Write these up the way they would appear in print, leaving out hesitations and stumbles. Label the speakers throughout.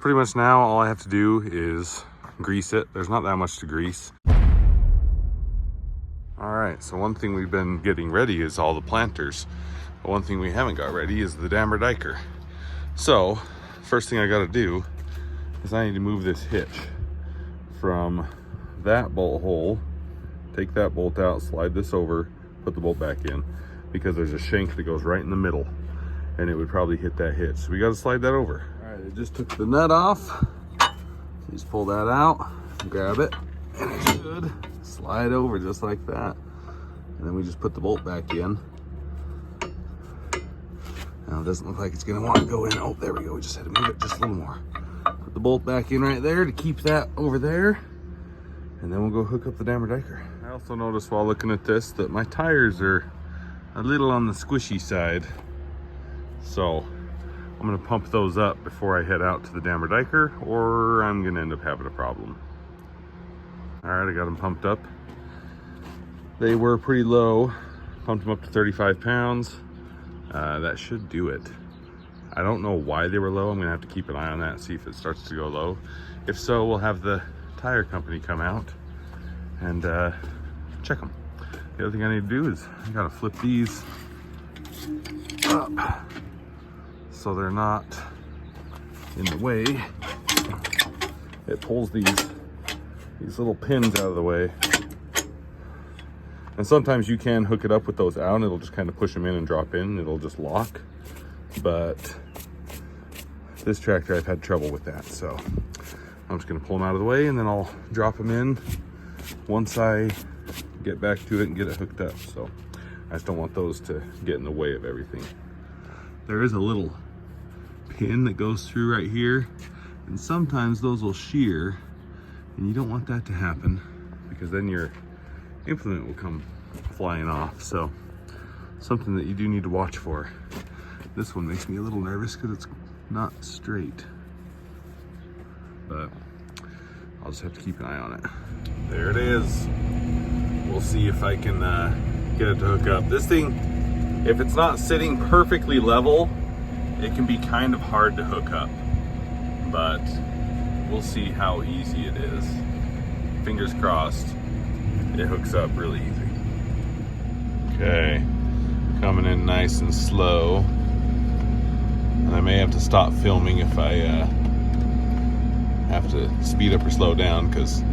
Speaker 1: pretty much now all I have to do is grease it. There's not that much to grease. All right, so one thing we've been getting ready is all the planters. But one thing we haven't got ready is the dammer diker. So first thing I got to do is I need to move this hitch from that bolt hole, take that bolt out, slide this over, put the bolt back in, because there's a shank that goes right in the middle and it would probably hit that hitch. So we got to slide that over. All right, I just took the nut off. Just pull that out, grab it, and it should slide over just like that. And then we just put the bolt back in. Now it doesn't look like it's gonna want to go in. Oh, there we go. We just had to move it just a little more. Put the bolt back in right there to keep that over there. And then we'll go hook up the dammer diker. I also noticed while looking at this that my tires are a little on the squishy side. So I'm gonna pump those up before I head out to the dammer diker, or I'm gonna end up having a problem. All right, I got them pumped up. They were pretty low. Pumped them up to 35 pounds. That should do it. I don't know why they were low. I'm gonna have to keep an eye on that and see if it starts to go low. If so, we'll have the tire company come out and check them. The other thing I need to do is I gotta flip these up so they're not in the way. It pulls these little pins out of the way. And sometimes you can hook it up with those out and it'll just kind of push them in and drop in and it'll just lock. But this tractor, I've had trouble with that. So I'm just gonna pull them out of the way and then I'll drop them in once I get back to it and get it hooked up. So I just don't want those to get in the way of everything. There is a little pin that goes through right here, and sometimes those will shear, and you don't want that to happen because then your implement will come flying off. So something that you do need to watch for. This one makes me a little nervous because it's not straight, but I'll just have to keep an eye on it. There it is. We'll see if I can get it to hook up. This thing, if it's not sitting perfectly level, it can be kind of hard to hook up, but we'll see how easy it is. Fingers crossed, it hooks up really easy. Okay, coming in nice and slow. And I may have to stop filming if I have to speed up or slow down, because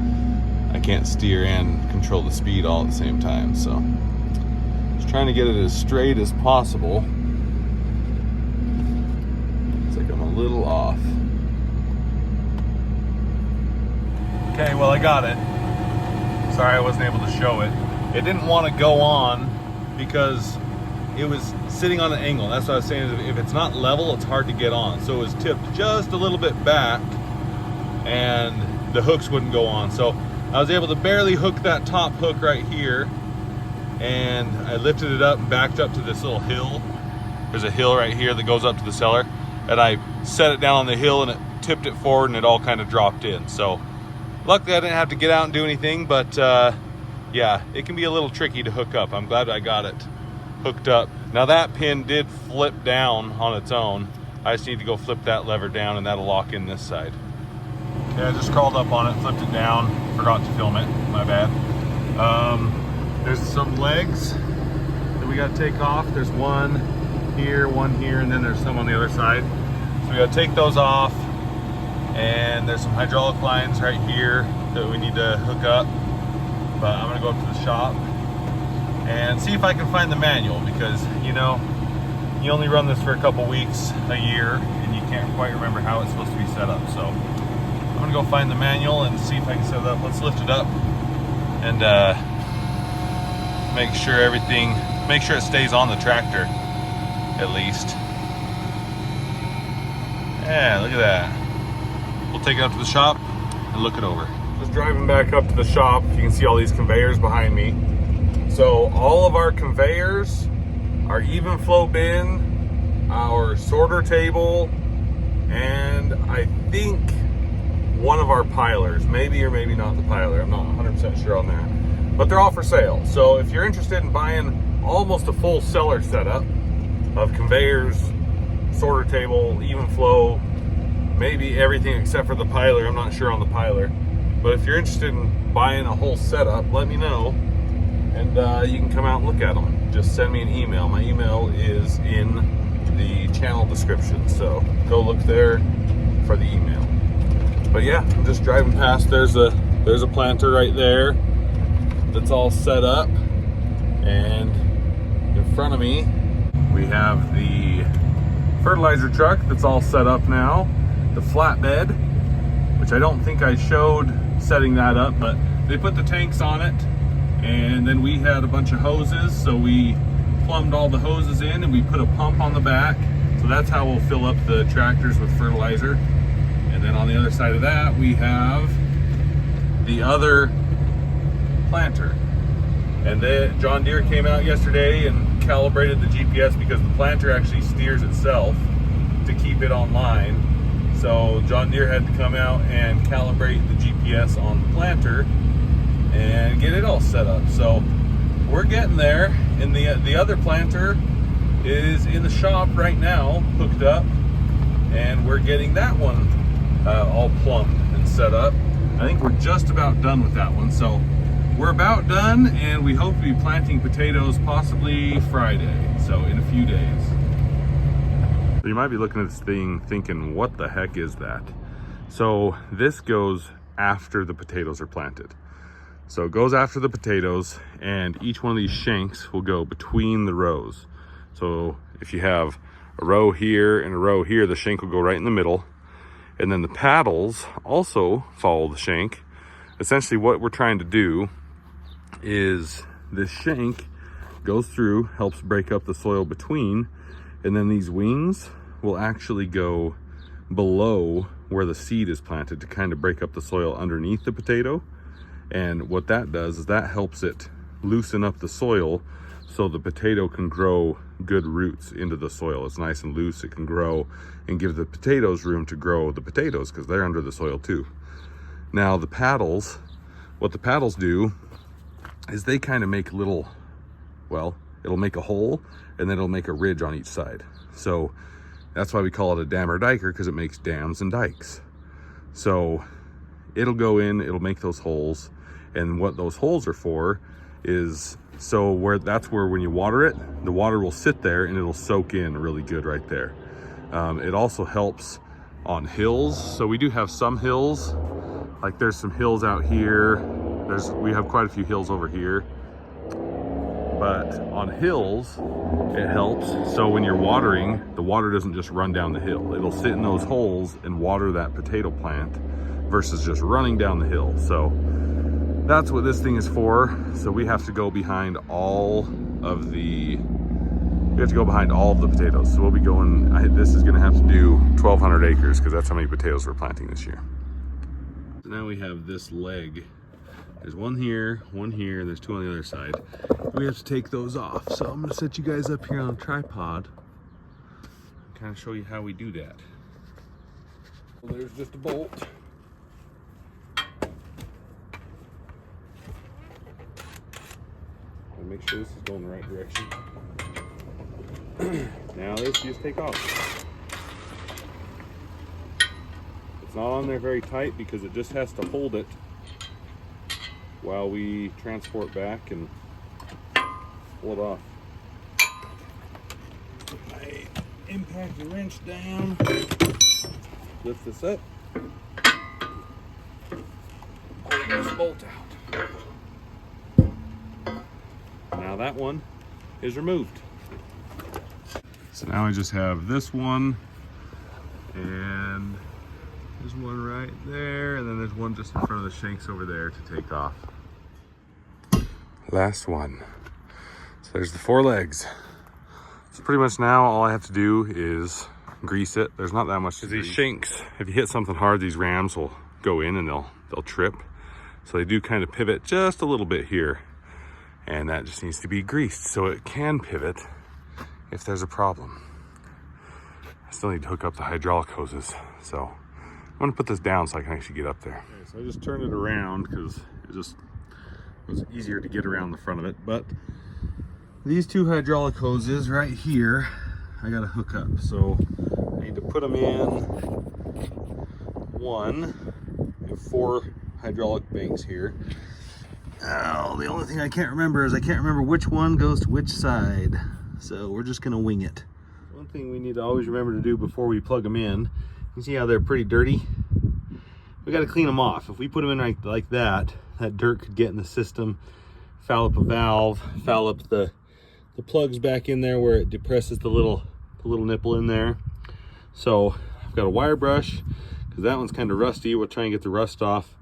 Speaker 1: I can't steer and control the speed all at the same time. So just trying to get it as straight as possible. It's like I'm a little off. Okay, well, I got it. Sorry I wasn't able to show it. It didn't want to go on because it was sitting on an angle. That's what I was saying. If it's not level, it's hard to get on. So it was tipped just a little bit back and the hooks wouldn't go on. So I was able to barely hook that top hook right here, and I lifted it up and backed up to this little hill. There's a hill right here that goes up to the cellar, and I set it down on the hill and it tipped it forward and it all kind of dropped in. So luckily I didn't have to get out and do anything, but yeah, it can be a little tricky to hook up. I'm glad I got it hooked up. Now that pin did flip down on its own. I just need to go flip that lever down and that'll lock in this side. Okay, I just crawled up on it, flipped it down, forgot to film it, my bad. There's some legs that we gotta take off. There's one here, and then there's some on the other side. So we gotta take those off, and there's some hydraulic lines right here that we need to hook up. But I'm gonna go up to the shop and see if I can find the manual, because you know, you only run this for a couple weeks a year and you can't quite remember how it's supposed to be set up. So I'm gonna go find the manual and see if I can set it up. Let's lift it up and make sure it stays on the tractor at least. Yeah, look at that. We'll take it up to the shop and look it over. Just driving back up to the shop, you can see all these conveyors behind me. So all of our conveyors, our even flow bin, our sorter table, and I think one of our pilers, maybe or maybe not the piler, I'm not 100% sure on that, but they're all for sale. So if you're interested in buying almost a full cellar setup of conveyors, sorter table, even flow, maybe everything except for the piler. I'm not sure on the piler. But if you're interested in buying a whole setup, let me know. And you can come out and look at them. Just send me an email. My email is in the channel description. So go look there for the email. But yeah, I'm just driving past. There's a planter right there that's all set up. And in front of me, we have the fertilizer truck that's all set up now. The flatbed, which I don't think I showed setting that up, but they put the tanks on it. And then we had a bunch of hoses, so we plumbed all the hoses in and we put a pump on the back. So that's how we'll fill up the tractors with fertilizer. And then on the other side of that, we have the other planter. And then John Deere came out yesterday and calibrated the GPS because the planter actually steers itself to keep it online. So John Deere had to come out and calibrate the GPS on the planter and get it all set up. So we're getting there. And the other planter is in the shop right now, hooked up, and we're getting that one all plumbed and set up. I think we're just about done with that one. So we're about done, and we hope to be planting potatoes possibly Friday, so in a few days. You might be looking at this thing thinking, what the heck is that? So this goes after the potatoes are planted. So it goes after the potatoes, and each one of these shanks will go between the rows. So if you have a row here and a row here, the shank will go right in the middle. And then the paddles also follow the shank. Essentially what we're trying to do is this shank goes through, helps break up the soil between, and then these wings will actually go below where the seed is planted to kind of break up the soil underneath the potato. And what that does is that helps it loosen up the soil so the potato can grow good roots into the soil. It's nice and loose, it can grow and give the potatoes room to grow the potatoes because they're under the soil too. Now the paddles, what the paddles do is they kind of make little, well, it'll make a hole and then it'll make a ridge on each side. So that's why we call it a dam or diker, because it makes dams and dikes. So it'll go in, it'll make those holes, and what those holes are for is so that's where when you water it, the water will sit there and it'll soak in really good right there. It also helps on hills. So we do have some hills, like there's some hills out here. We have quite a few hills over here. But on hills, it helps. So when you're watering, the water doesn't just run down the hill. It'll sit in those holes and water that potato plant versus just running down the hill. So that's what this thing is for. So we have to go behind all of the potatoes. So we'll be going, this is gonna have to do 1,200 acres because that's how many potatoes we're planting this year. So now we have this leg. There's one here, and there's two on the other side. We have to take those off. So I'm gonna set you guys up here on a tripod and kind of show you how we do that. So there's just a bolt. Make sure this is going the right direction. Now this you just take off. It's not on there very tight because it just has to hold it while we transport back and pull it off. I impact the wrench down, lift this up, pull this bolt out. Now that one is removed. So now I just have this one, and there's one right there, and then there's one just in front of the shanks over there to take off. Last one. So there's the 4 legs. So pretty much now all I have to do is grease it. There's not that much to these shanks. If you hit something hard, these rams will go in and they'll trip. So they do kind of pivot just a little bit here. And that just needs to be greased so it can pivot if there's a problem. I still need to hook up the hydraulic hoses. So I'm gonna put this down so I can actually get up there. Okay, so I just turned it around because it just was easier to get around the front of it. But these 2 hydraulic hoses right here, I gotta hook up. So I need to put them in one. We have 4 hydraulic banks here. Oh, the only thing I can't remember is I can't remember which one goes to which side. So we're just gonna wing it. One thing we need to always remember to do before we plug them in, you see how they're pretty dirty? We gotta clean them off. If we put them in like that, that dirt could get in the system, foul up a valve, foul up the plugs back in there where it depresses the little nipple in there. So I've got a wire brush, because that one's kind of rusty. We'll try and get the rust off.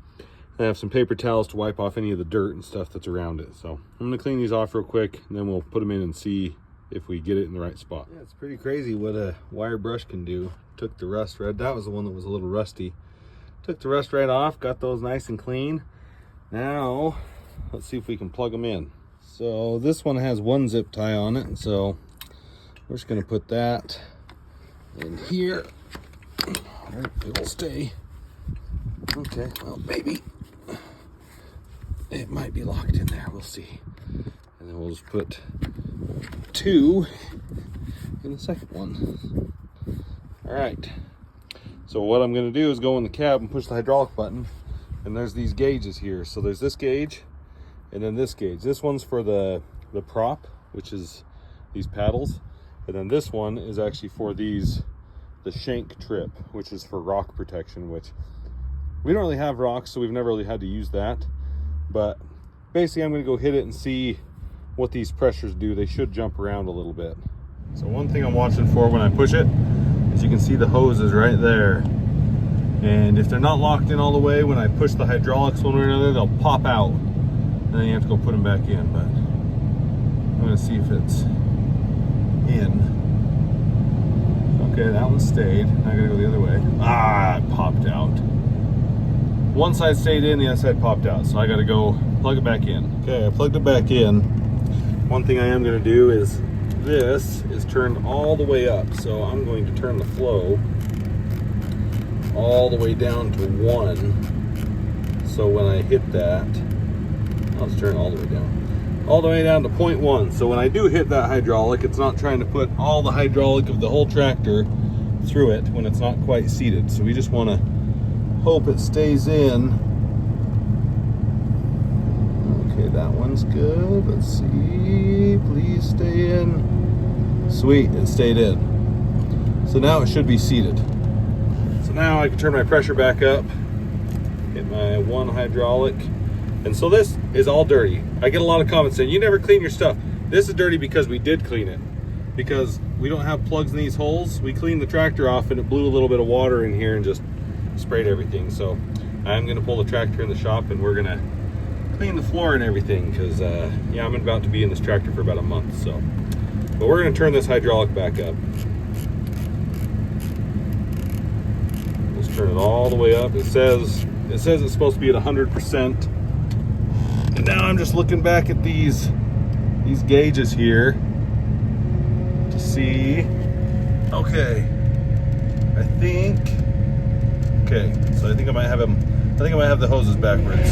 Speaker 1: I have some paper towels to wipe off any of the dirt and stuff that's around it. So I'm gonna clean these off real quick, and then we'll put them in and see if we get it in the right spot. Yeah, it's pretty crazy what a wire brush can do. Took the rust right, that was the one that was a little rusty. Took the rust right off, got those nice and clean. Now, let's see if we can plug them in. So this one has 1 zip tie on it, so we're just gonna put that in here. It'll stay. Okay, well, maybe it might be locked in there. We'll see. And then we'll just put 2 in the second one. All right. So what I'm going to do is go in the cab and push the hydraulic button. And there's these gauges here. So there's this gauge and then this gauge. This one's for the prop, which is these paddles. And then this one is actually for the shank trip, which is for rock protection, which we don't really have rocks, so we've never really had to use that. But basically I'm going to go hit it and see what these pressures do. They should jump around a little bit. So one thing I'm watching for when I push it is you can see the hoses right there. And if they're not locked in all the way, when I push the hydraulics one way or another, they'll pop out. And then you have to go put them back in. But I'm going to see if it's in. Okay, that one stayed. I gotta go the other way. Ah, it popped out. One side stayed in, the other side popped out. So I gotta go plug it back in. Okay, I plugged it back in. One thing I am gonna do is, this is turned all the way up. So I'm going to turn the flow all the way down to 1. So when I hit that, I'll just turn it all the way down. All the way down to 0.1. So when I do hit that hydraulic, it's not trying to put all the hydraulic of the whole tractor through it when it's not quite seated. So we just want to hope it stays in. Okay, that one's good. Let's see. Please stay in. Sweet, it stayed in. So now it should be seated. So now I can turn my pressure back up, hit my 1 hydraulic. And so this is all dirty. I get a lot of comments saying, you never clean your stuff. This is dirty because we did clean it. Because we don't have plugs in these holes. We cleaned the tractor off and it blew a little bit of water in here and just sprayed everything. So I'm gonna pull the tractor in the shop and we're gonna clean the floor and everything. Cause yeah, I'm about to be in this tractor for about a month, so. But we're gonna turn this hydraulic back up. Let's turn it all the way up. It says it's supposed to be at 100%. And now I'm just looking back at these gauges here to see. Okay, so I think I might have them. I think I might have the hoses backwards.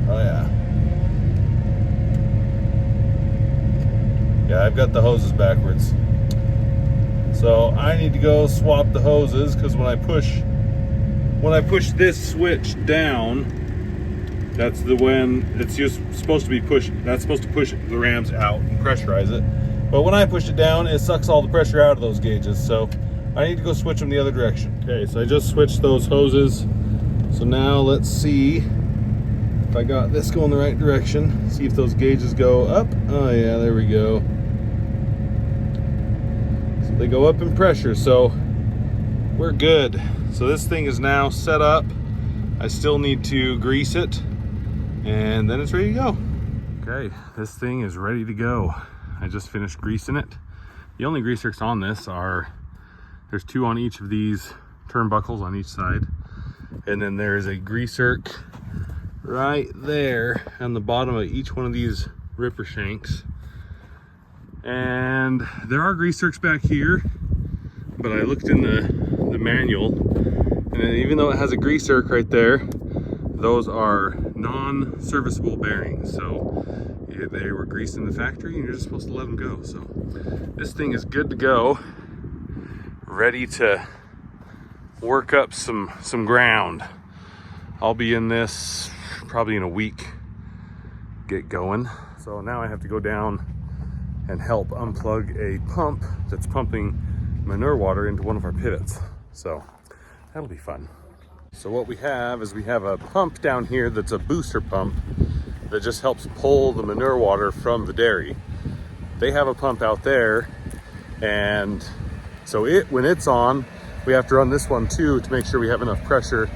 Speaker 1: Oh yeah. Yeah, I've got the hoses backwards. So I need to go swap the hoses because when I push this switch down, that's when it's just supposed to be pushed. That's supposed to push the rams out and pressurize it. But when I push it down, it sucks all the pressure out of those gauges. So I need to go switch them the other direction. Okay, so I just switched those hoses. So now let's see if I got this going the right direction. See if those gauges go up. Oh yeah, there we go. So they go up in pressure, so we're good. So this thing is now set up. I still need to grease it, and then it's ready to go. Okay, this thing is ready to go. I just finished greasing it. The only grease zerks on this there's 2 on each of these turnbuckles on each side. And then there's a grease zerk right there on the bottom of each one of these ripper shanks. And there are grease zerks back here, but I looked in the manual, and even though it has a grease zerk right there, those are non-serviceable bearings. So they were greased in the factory and you're just supposed to let them go. So this thing is good to go, ready to work up some ground. I'll be in this probably in a week, get going. So now I have to go down and help unplug a pump that's pumping manure water into one of our pivots. So that'll be fun. So what we have is we have a pump down here that's a booster pump that just helps pull the manure water from the dairy. They have a pump out there, and so when it's on, we have to run this one too to make sure we have enough pressure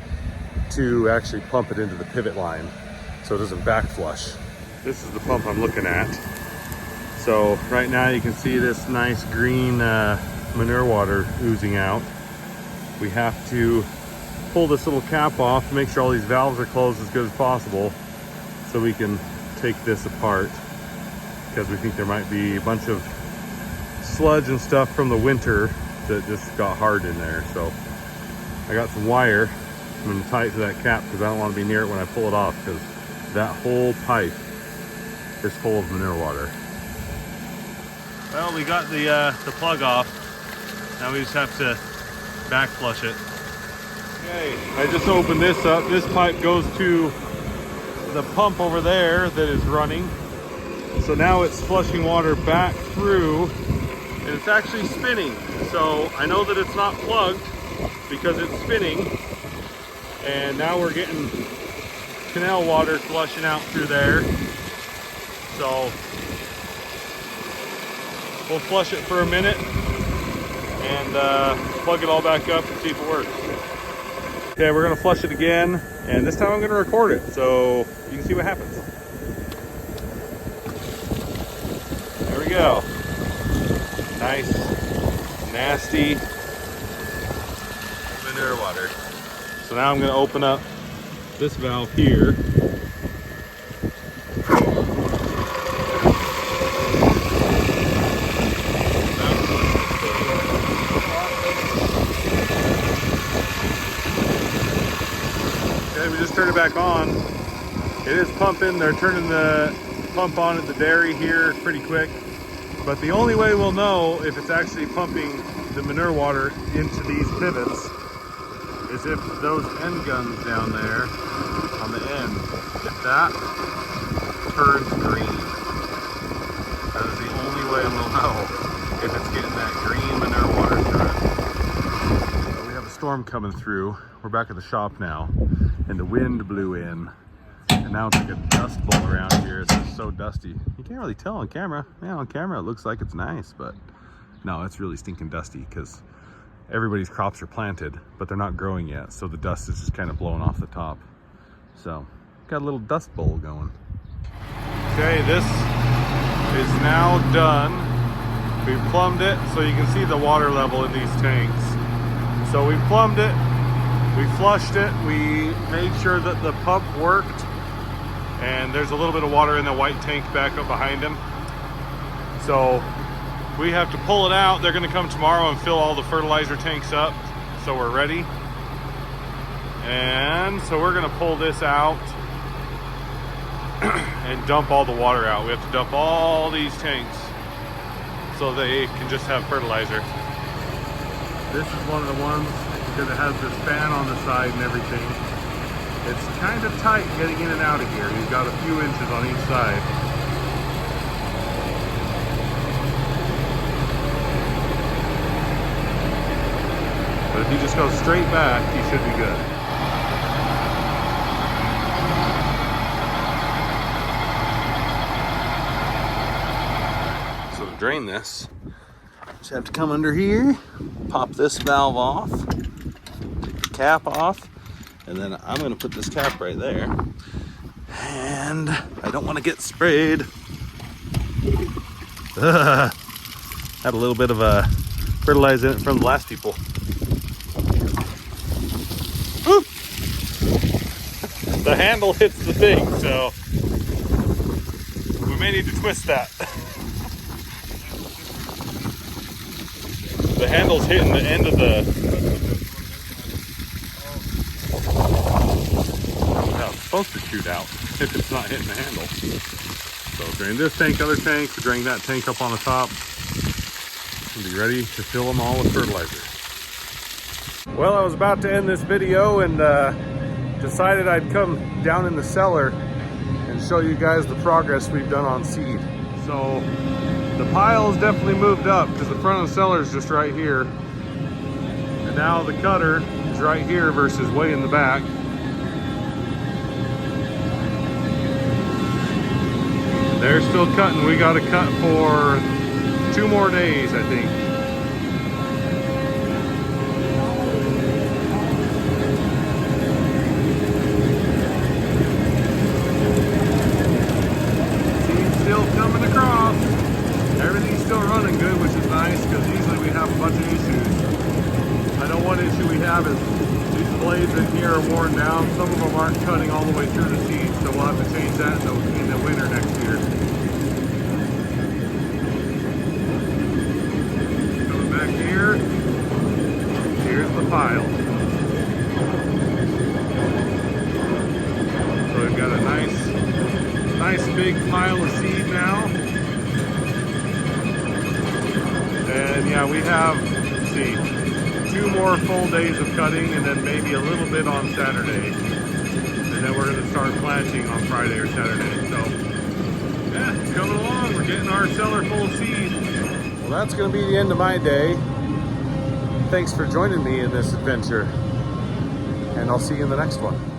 Speaker 1: to actually pump it into the pivot line so it doesn't back flush. This is the pump I'm looking at. So right now you can see this nice green manure water oozing out. We have to pull this little cap off to make sure all these valves are closed as good as possible so we can take this apart, because we think there might be a bunch of sludge and stuff from the winter that just got hard in there. So I got some wire. I'm going to tie it to that cap because I don't want to be near it when I pull it off, because that whole pipe is full of manure water. Well, we got the plug off. Now we just have to back flush it. Okay, I just opened this up. This pipe goes to the pump over there that is running. So now it's flushing water back through, and it's actually spinning. So I know that it's not plugged because it's spinning. And now we're getting canal water flushing out through there. So we'll flush it for a minute and plug it all back up and see if it works. Okay, we're gonna flush it again, and this time I'm gonna record it so you can see what happens. There we go. Nice, nasty manure water. So now I'm going to open up this valve here. Okay, we just turned it back on. It is pumping. They're turning the pump on at the dairy here pretty quick. But the only way we'll know if it's actually pumping the manure water into these pivots is if those end guns down there on the end, if that turns green. That is the only way we'll know if it's getting that green manure water through it. So we have a storm coming through. We're back at the shop now, and the wind blew in. And now it's like a dust bowl around here. It's just so dusty. You can't really tell on camera. Yeah, on camera it looks like it's nice, but no, it's really stinking dusty because everybody's crops are planted, but they're not growing yet. So the dust is just kind of blowing off the top. So got a little dust bowl going. Okay, this is now done. We plumbed it so you can see the water level in these tanks. So we plumbed it, we flushed it, we made sure that the pump worked. And there's a little bit of water in the white tank back up behind him. So we have to pull it out. They're gonna come tomorrow and fill all the fertilizer tanks up so we're ready. And so we're gonna pull this out and dump all the water out. We have to dump all these tanks so they can just have fertilizer. This is one of the ones because it has this fan on the side and everything. It's kind of tight getting in and out of here. You've got a few inches on each side. But if you just go straight back, you should be good. So to drain this, just have to come under here, pop this valve off, take the cap off, and then I'm gonna put this cap right there. And I don't wanna get sprayed. Had a little bit of a fertilizer in it from the last people. Woo! The handle hits the thing, so we may need to twist that. The handle's hitting the end of the... supposed to shoot out if it's not hitting the handle. So drain this tank, other tank, drain that tank up on the top, and be ready to fill them all with fertilizer. Well, I was about to end this video and decided I'd come down in the cellar and show you guys the progress we've done on seed. So the pile's definitely moved up because the front of the cellar is just right here. And now the cutter is right here versus way in the back. They're still cutting. We got to cut for 2 more days, I think. Seed's still coming across. Everything's still running good, which is nice because usually we have a bunch of issues. I know one issue we have is these blades in here are worn down. Some of them aren't cutting all the way through the seed, so we'll have to change that in the winter next year. Coming back here, here's the pile. So we've got a nice big pile of seed now. And yeah, we have, let's see, 2 more full days of cutting and then maybe a little bit on Saturday. And then we're going to start planting on Friday or Saturday. So yeah, it's coming along. We're getting our cellar full of seed. Well, that's going to be the end of my day. Thanks for joining me in this adventure. And I'll see you in the next one.